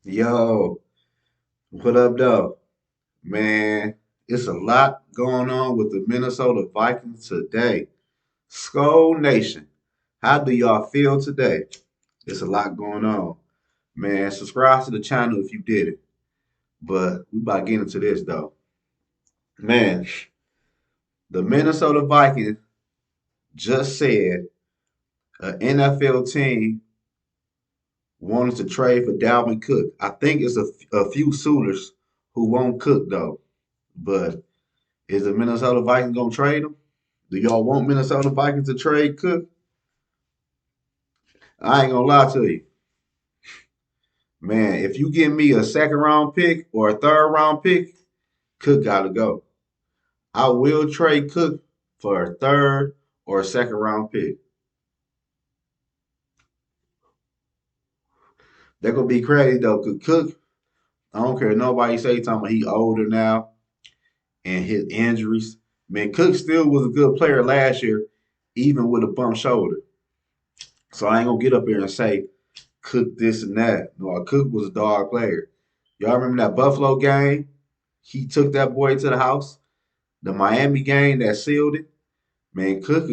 Yo, what up, though? Man, it's a lot going on with the Minnesota Vikings today. Skull Nation, how do y'all feel today? It's a lot going on. Man, subscribe to the channel if you did it. But we about to get into this, though. Man, the Minnesota Vikings just said an NFL team wanted to trade for Dalvin Cook. I think it's a few suitors who won't cook, though. But is the Minnesota Vikings going to trade him? Do y'all want Minnesota Vikings to trade Cook? I ain't gonna lie to you, man. If you give me a second round pick or a third round pick, Cook gotta go. I will trade Cook for a third or a second round pick. That gonna be crazy though. Cause Cook, I don't care nobody say talking about he older now and his injuries. Man, Cook still was a good player last year, even with a bum shoulder. So I ain't gonna get up here and say Cook this and that. No, Cook was a dog player. Y'all remember that Buffalo game? He took that boy to the house. The Miami game that sealed it. Man, Cook,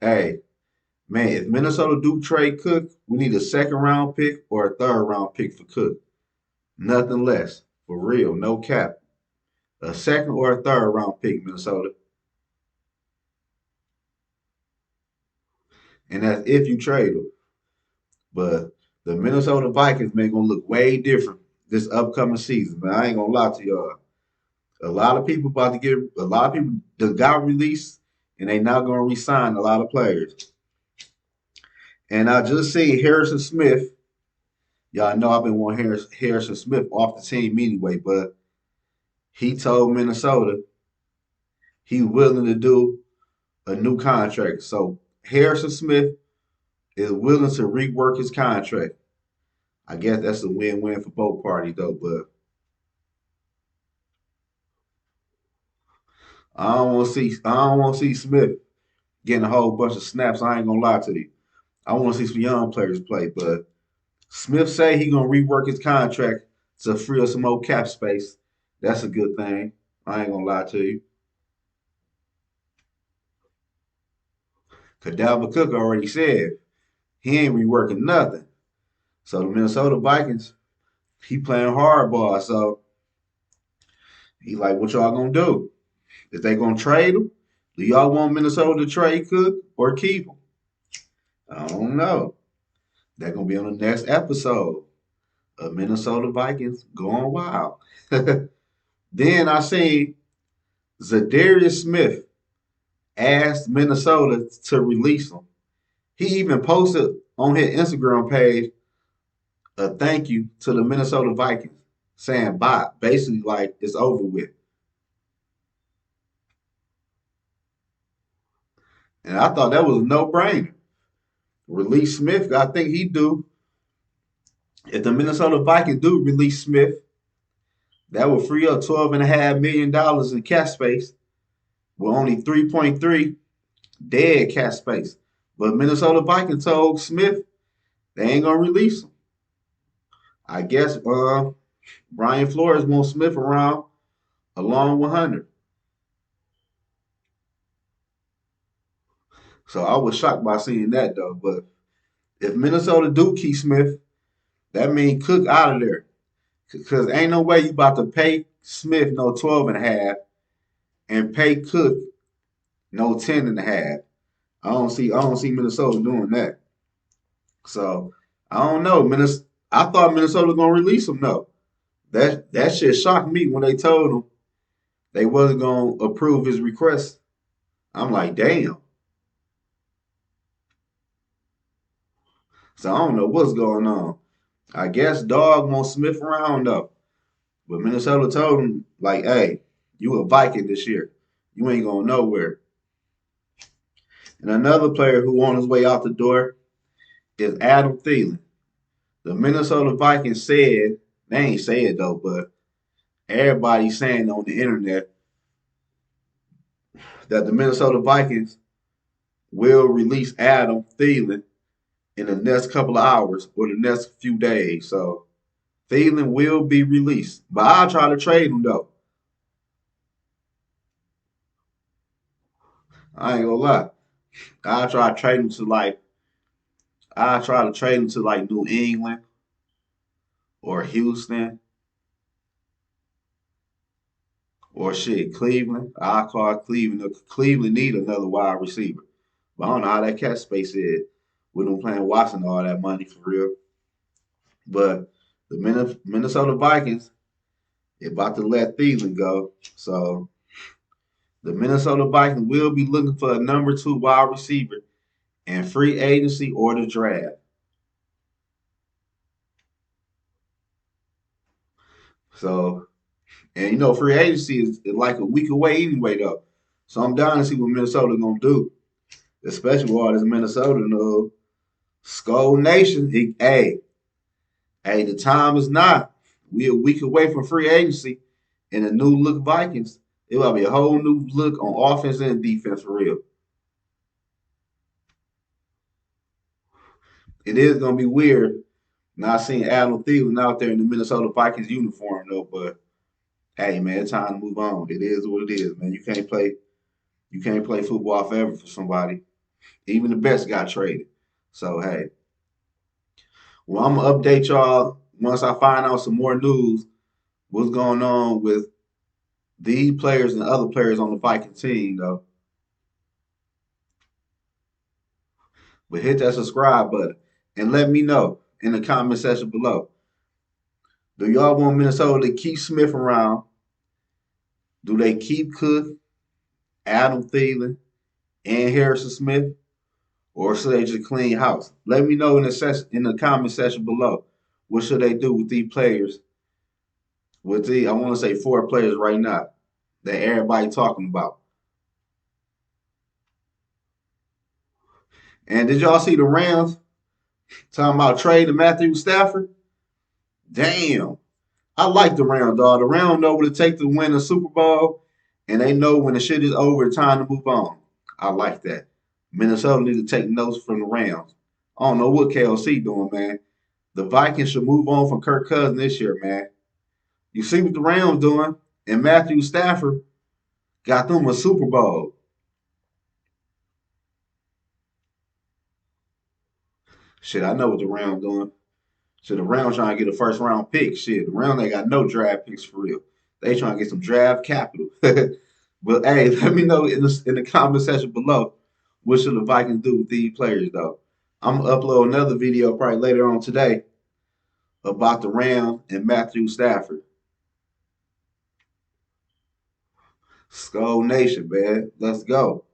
hey, man, if Minnesota do trade Cook, we need a second round pick or a third round pick for Cook. Nothing less. For real, no cap. A second or a third round pick, Minnesota. And that's if you trade him. But the Minnesota Vikings, man, gonna look way different this upcoming season, man. I ain't gonna lie to y'all. A lot of people about to get a lot of people that got released and they not gonna re-sign a lot of players. And I just see Harrison Smith. Y'all know I've been wanting Harrison Smith off the team anyway, but he told Minnesota he willing to do a new contract. So Harrison Smith is willing to rework his contract. I guess that's a win-win for both parties though, but I don't want to see Smith getting a whole bunch of snaps. I ain't gonna lie to you. I want to see some young players play, but Smith say he gonna rework his contract to free up some more cap space. That's a good thing. I ain't gonna lie to you. Cause Dalvin Cook already said he ain't reworking nothing. So the Minnesota Vikings, he playing hardball. So he like, what y'all gonna do? Is they gonna trade him? Do y'all want Minnesota to trade Cook or keep him? I don't know. They're gonna be on the next episode of Minnesota Vikings going wild. Then I see Za'Darius Smith asked Minnesota to release him. He even posted on his Instagram page a thank you to the Minnesota Vikings, saying bye, basically like it's over with. And I thought that was a no-brainer. Release Smith, I think he do. If the Minnesota Vikings do release Smith, that will free up $12.5 million in cap space with only 3.3 dead cap space. But Minnesota Vikings told Smith they ain't gonna release him. I guess Brian Flores wants Smith around along with Hunter. So I was shocked by seeing that though. But if Minnesota do keep Smith, that means Cook out of there. Because ain't no way you about to pay Smith no 12 and a half and pay Cook no 10 and a half. I don't see Minnesota doing that. So I don't know. I thought Minnesota was gonna release him though. That shit shocked me when they told him they wasn't gonna approve his request. I'm like, damn. So I don't know what's going on. I guess Dog won't Smith around though. But Minnesota told him, like, hey, you a Viking this year. You ain't going nowhere. And another player who on his way out the door is Adam Thielen. The Minnesota Vikings said, they ain't say it though, but everybody's saying on the internet that the Minnesota Vikings will release Adam Thielen in the next couple of hours or the next few days. So Thielen will be released, but I'll try to trade him though. I ain't gonna lie. I'll try to trade him to like I'll try to trade him to like New England or Houston or shit, Cleveland. I'll call Cleveland. Cleveland need another wide receiver. But I don't know how that cap space is with them playing Washington all that money for real. But the Minnesota Vikings, they about to let Thielen go. So the Minnesota Vikings will be looking for a number two wide receiver in free agency or the draft. So, and you know, free agency is like a week away anyway, though. So I'm down to see what Minnesota gonna do, especially with all this Minnesota Skull Nation. Hey, the time is not. We a week away from free agency and a new look Vikings. It will be a whole new look on offense and defense for real. It is gonna be weird not seeing Adam Thielen out there in the Minnesota Vikings uniform though, but hey man, it's time to move on. It is what it is, man. You can't play football forever for somebody. Even the best got traded. So hey. Well, I'm gonna update y'all once I find out some more news. What's going on with these players and other players on the Viking team though. But hit that subscribe button and let me know in the comment section below. Do y'all want Minnesota to keep Smith around? Do they keep Cook, Adam Thielen, and Harrison Smith? Or should they just clean house? Let me know in the comment section below. What should they do with these players? I want to say four players right now that everybody talking about. And did y'all see the Rams talking about trading Matthew Stafford? Damn. I like the Rams, dog. The Rams know what it takes to win a Super Bowl, and they know when the shit is over, it's time to move on. I like that. Minnesota need to take notes from the Rams. I don't know what KLC doing, man. The Vikings should move on from Kirk Cousins this year, man. You see what the Rams doing, and Matthew Stafford got them a Super Bowl. Shit, I know what the Rams doing. So the Rams trying to get a first round pick. Shit, the Rams ain't got no draft picks for real. They trying to get some draft capital. But hey, let me know in the comment section below what should the Vikings do with these players though. I'm gonna upload another video probably later on today about the Rams and Matthew Stafford. Skull Nation, man. Let's go.